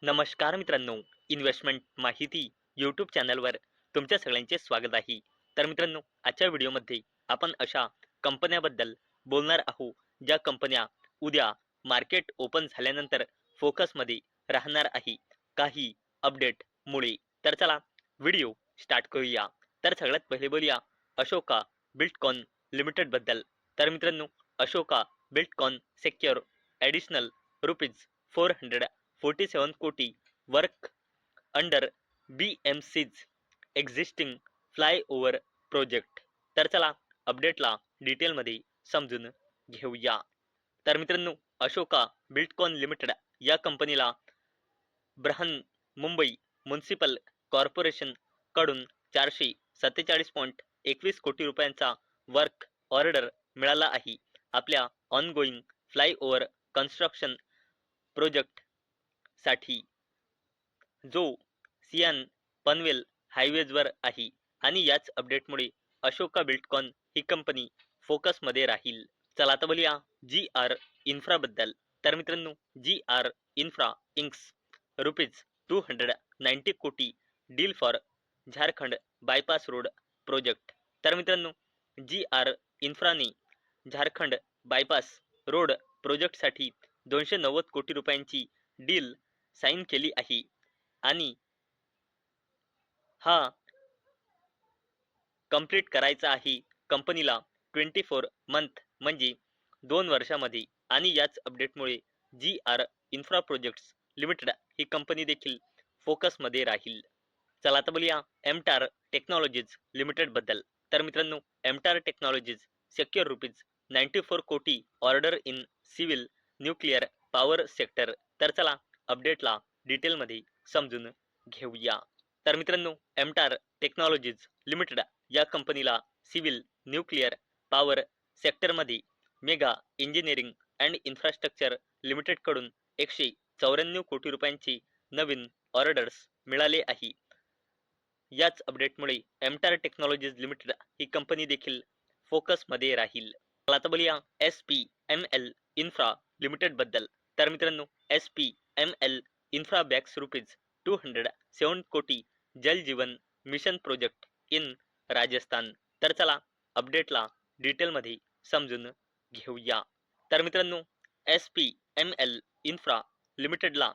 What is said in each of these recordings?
नमस्कार मित्रांनो, इन्व्हेस्टमेंट माहिती यूट्यूब चॅनलवर तुमच्या सगळ्यांचे स्वागत आहे. तर मित्रांनो, आजच्या व्हिडिओमध्ये आपण अशा कंपन्याबद्दल बोलणार आहोत ज्या कंपन्या उद्या मार्केट ओपन झाल्यानंतर फोकसमध्ये राहणार आहे काही अपडेट मुळे. तर चला व्हिडिओ स्टार्ट करूया. तर सगळ्यात पहिले बोलूया अशोका बिल्डकॉन लिमिटेड बद्दल. तर मित्रांनो, Ashoka Buildcon secure additional rupees 447 कोटी work under BMC's existing flyover project. तर चला अपडेटला डिटेलमध्ये समजून घेऊया. तर मित्रांनो, अशोका बिल्डकॉन लिमिटेड या कंपनीला बृहन्मुंबई म्युनिसिपल कॉर्पोरेशन कडून 447.21 कोटी रुपयांचा वर्क ऑर्डर मिळाला आहे. आपल्या ऑनगोईंग फ्लायओव्हर कन्स्ट्रक्शन प्रोजेक्ट साठी जो सियान पनवेल हायवेजवर आहे. आणि याच अपडेटमुळे अशोका बिल्डकॉन ही कंपनी फोकसमध्ये राहील. चला आता बोलूया जी आर इन्फ्रा बद्दल. तर मित्रांनो, जी आर इन्फ्रा इंक्स रुपीज 290 कोटी deal for Jharkhand bypass road project. तर मित्रांनो, जी आर इन्फ्राने झारखंड बायपास रोड प्रोजेक्टसाठी 290 कोटी रुपयांची डील साईन केली आहे. आणि हा कंप्लीट करायचा आहे कंपनीला 24 मंथ म्हणजे 2 वर्षामध्ये. आणि याच अपडेटमुळे जी आर इन्फ्रा प्रोजेक्ट्स लिमिटेड ही कंपनी देखील फोकसमध्ये राहील. चला आता बोलूया एमटार टेक्नॉलॉजीज लिमिटेड बद्दल. तर मित्रांनो, एमटार टेक्नॉलॉजीज सेक्युअर रुपीज 94 कोटी order in civil nuclear power sector. तर चला अपडेटला डिटेलमध्ये समजून घेऊया. तर मित्रांनो, एमटार टेक्नॉलॉजीज लिमिटेड या कंपनीला सिव्हिल न्यूक्लिअर पॉवर सेक्टरमध्ये mega engineering and infrastructure limited कडून 194 कोटी रुपयांची नवीन ऑर्डर्स मिळाले आहे. याच अपडेटमुळे एमटार टेक्नॉलॉजीज लिमिटेड ही कंपनी देखील फोकसमध्ये राहील. मला आता बोलूया SPML इन्फ्रा लिमिटेड बद्दल. तर मित्रांनो, SPML इन्फ्रा बॅक्स रुपीज 207 कोटी जल जीवन मिशन प्रोजेक्ट इन राजस्थान. तर चला अपडेटला डिटेलमध्ये समजून घेऊया. तर मित्रांनो, SPML इन्फ्रा लिमिटेडला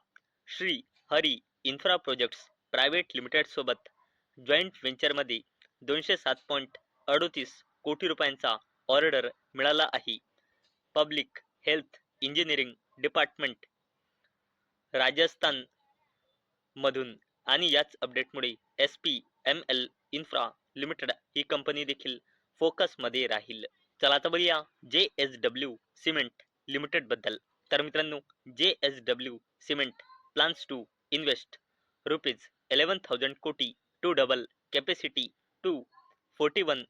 Shri Hari infra projects private limited सोबत जॉईंट व्हेंचरमध्ये 207.38 कोटी रुपयांचा ऑर्डर मिळाला आहे. Public health engineering department Rajasthan मधून. आणि याच अपडेटमुळे SPML इन्फ्रा लिमिटेड ही कंपनी देखील फोकसमध्ये राहील. चला आता बोलूया JSW सिमेंट लिमिटेड बद्दल. तर मित्रांनो, JSW cement plans to invest rupees 11,000 कोटी to double capacity to 41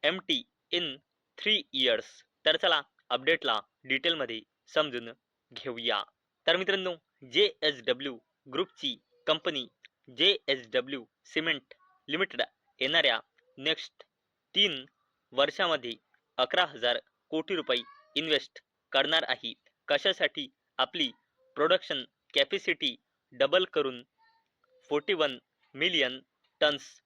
MT in 3 years. तर चला अपडेटला डिटेलमध्ये समजून घेऊया. तर मित्रांनो, JSW ग्रुपची कंपनी JSW सिमेंट लिमिटेड येणाऱ्या नेक्स्ट 3 वर्षामध्ये 11,000 कोटी रुपये इन्व्हेस्ट करणार आहे. कशासाठी? आपली प्रोडक्शन कॅपॅसिटी डबल करून 41 मिलियन टन्स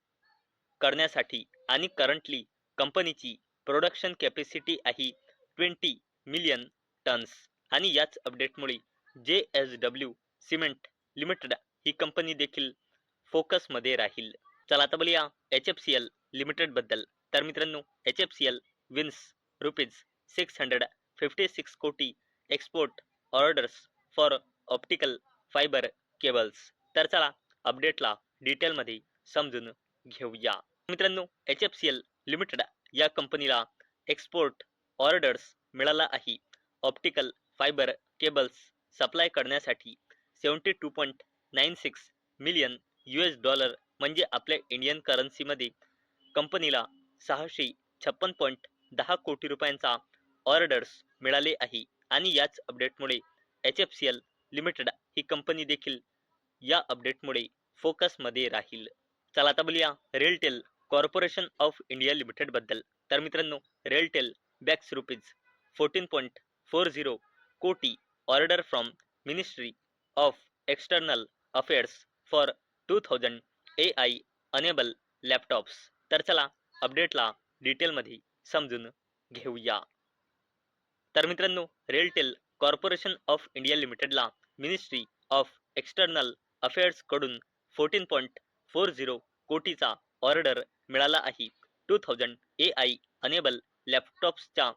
करण्यासाठी. आणि करंटली कंपनीची प्रोडक्शन कॅपॅसिटी आहे 20 मिलियन टन्स. आणि याच अपडेटमुळे JSW सिमेंट लिमिटेड ही कंपनी देखील फोकसमध्ये राहील. चला आता बोलूया HFCL लिमिटेड बद्दल. तर मित्रांनो, HFCL विन्स रुपीज 656 कोटी export orders for optical fibre cables. तर चला अपडेटला डिटेलमध्ये समजून घेऊया. मित्रांनो, HFCL लिमिटेड या कंपनीला एक्सपोर्ट ऑर्डर्स मिळाला आहे. ऑप्टिकल फायबर केबल्स सप्लाय करण्यासाठी 72.96 मिलियन $US म्हणजे आपल्या इंडियन करन्सीमध्ये कंपनीला 656.10 कोटी रुपयांचा ऑर्डर्स मिळाले आहे. आणि याच अपडेटमुळे HFCL लिमिटेड ही कंपनी देखील या अपडेटमुळे फोकसमध्ये राहील. चला आता बोलूया RailTel corporation of India limited बद्दल. तर मित्रांनो, रेलटेल बॅक्स रुपीज 14.40 कोटी order from ministry of external affairs for 2000 AI enable laptops. तर चला अपडेटला डिटेलमध्ये समजून घेऊया. तर मित्रांनो, रेलटेल कॉर्पोरेशन ऑफ इंडिया लिमिटेडला मिनिस्ट्री ऑफ एक्सटर्नल अफेअर्स कडून 14.40 कोटीचा ऑर्डर मिळाला आहे. 2000 AI अनेबल लॅपटॉप्सच्या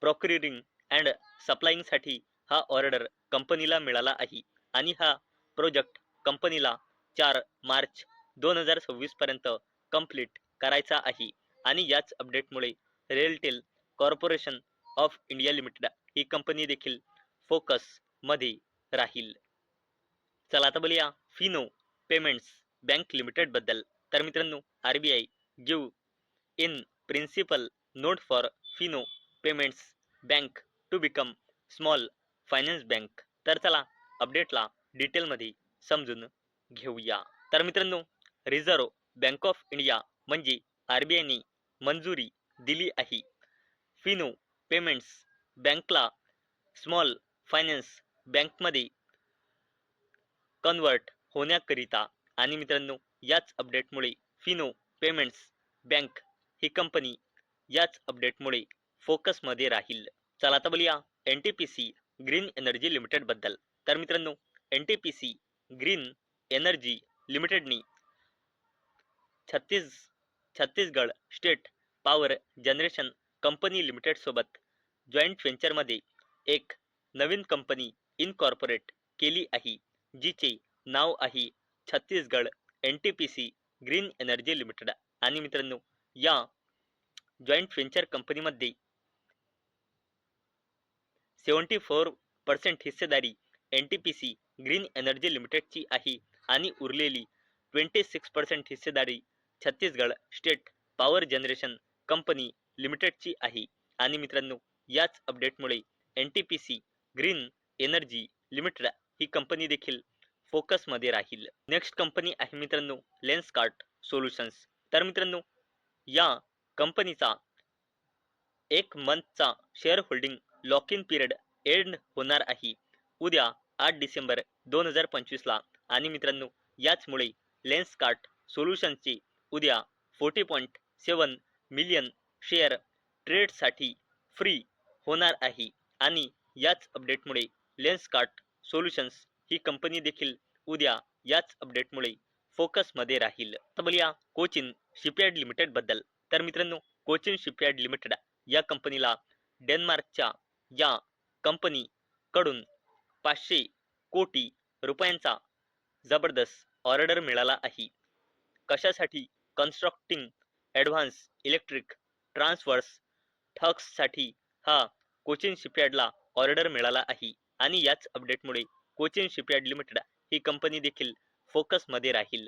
प्रोक्युरिंग अँड सप्लाईंगसाठी हा ऑर्डर कंपनीला मिळाला आहे आणि हा प्रोजेक्ट कंपनीला 4 मार्च 2026 पर्यंत कंप्लीट करायचा आहे. आणि याच अपडेटमुळे RailTel corporation of India limited ही कंपनी देखील फोकस मध्ये राहील. चला आता बोलूया फिनो पेमेंट्स बँक लिमिटेड बद्दल. तर मित्रांनो, RBI give in principle note for Fino payments bank to become small finance bank. तर चला अपडेटला डिटेलमध्ये समजून घेऊया. तर मित्रांनो, रिझर्व्ह बँक ऑफ इंडिया म्हणजे RBIने मंजुरी दिली आहे फिनो पेमेंट्स बँकला स्मॉल फायनान्स बँकमध्ये कन्वर्ट होण्याकरिता. आणि मित्रांनो, याच अपडेटमुळे फिनो पेमेंट्स बँक ही कंपनी याच अपडेटमुळे फोकसमध्ये राहील. चला आता बोलूया NTPC ग्रीन एनर्जी लिमिटेड बद्दल. तर मित्रांनो, NTPC ग्रीन एनर्जी लिमिटेडनी Chhattisgarh state power generation company limited सोबत जॉईंट व्हेंचरमध्ये एक नवीन कंपनी इनकॉर्पोरेट केली आहे, जिचे नाव आहे Chhattisgarh NTPC green energy limited. आणि मित्रांनो, या जॉईंट व्हेंचर कंपनीमध्ये 74% हिस्सेदारी NTPC ग्रीन एनर्जी लिमिटेडची आहे आणि उरलेली 26% हिस्सेदारी Chhattisgarh state power generation company लिमिटेडची आहे. आणि मित्रांनो, याच अपडेटमुळे NTPC ग्रीन एनर्जी लिमिटेड ही कंपनी देखील फोकसमध्ये राहील. नेक्स्ट कंपनी आहे मित्रांनो लेन्सकार्ट सोल्युशन्स. तर मित्रांनो, या कंपनीचा 1 मंथचा share holding lock in period end होणार आहे उद्या 8 डिसेंबर 2025 ला. आणि मित्रांनो, याचमुळे लेन्सकार्ट सोल्युशन्सचे उद्या 40.7 मिलियन शेअर ट्रेडसाठी फ्री होणार आहे. आणि याच अपडेटमुळे लेन्सकार्ट सोल्युशन्स ही कंपनी देखील उद्या याच अपडेटमुळे फोकसमध्ये राहील. तर बोलूया कोचिन शिपयार्ड लिमिटेड बद्दल. तर मित्रांनो, कोचिन शिपयार्ड लिमिटेड या कंपनीला डेन्मार्कच्या या कंपनी कडून 500 कोटी रुपयांचा जबरदस्त ऑर्डर मिळाला आहे. कशासाठी? कन्स्ट्रक्टिंग ॲडव्हान्स इलेक्ट्रिक ट्रान्सवर्स ठग्ससाठी हा कोचिन शिपयार्डला ऑर्डर मिळाला आहे. आणि याच अपडेटमुळे कोचिन शिपयार्ड लिमिटेड ही कंपनी देखील फोकसमध्ये राहील.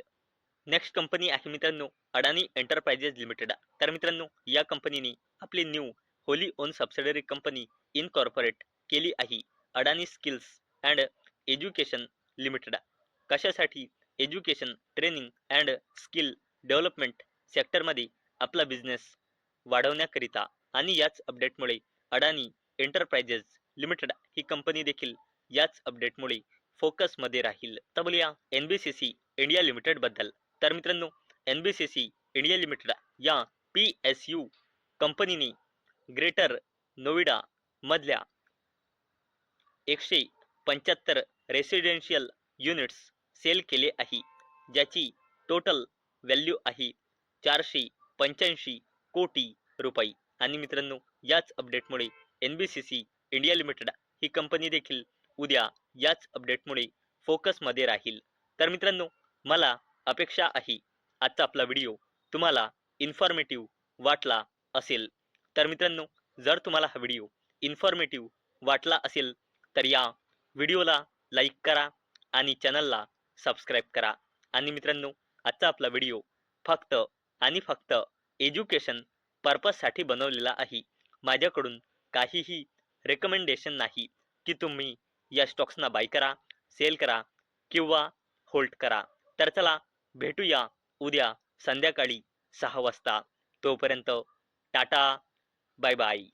नेक्स्ट कंपनी आहे मित्रांनो अडानी एंटरप्राइजेस लिमिटेड. तर मित्रांनो, या कंपनीने आपली new Holy on subsidiary company incorporate केली आहे अडानी स्किल्स अँड एज्युकेशन लिमिटेड. कशासाठी? Education training and skill development सेक्टरमध्ये आपला बिझनेस वाढवण्याकरिता. आणि याच अपडेटमुळे अडानी एंटरप्राइजेस लिमिटेड ही कंपनी देखील याच अपडेटमुळे फोकसमध्ये राहील. तर बोलूया NBCC इंडिया लिमिटेड बद्दल. तर मित्रांनो, NBCC इंडिया लिमिटेड या PSU कंपनीने ग्रेटर नोएडा मधल्या 175 रेसिडेन्शियल युनिट्स सेल केले आहे, ज्याची टोटल व्हॅल्यू आहे 485 कोटी रुपये. आणि मित्रांनो, याच अपडेटमुळे NBCC इंडिया लिमिटेड ही कंपनी देखील उद्या याच अपडेटमुळे फोकसमध्ये राहील. तर मित्रांनो, मला अपेक्षा आहे आजचा आपला व्हिडिओ तुम्हाला इन्फॉर्मेटिव्ह वाटला असेल. तर मित्रांनो, जर तुम्हाला हा व्हिडिओ इन्फॉर्मेटिव्ह वाटला असेल तर या व्हिडिओला लाईक करा आणि चॅनलला सबस्क्राईब करा. आणि मित्रांनो, आजचा आपला व्हिडिओ फक्त आणि फक्त एज्युकेशन पर्पजसाठी बनवलेला आहे. माझ्याकडून काहीही रेकमेंडेशन नाही की तुम्ही या स्टॉक्सना बाय करा, सेल करा किंवा होल्ड करा. तर चला भेटूया उद्या संध्याकाळी 6 वाजता. तोपर्यंत टाटा, बाय बाय.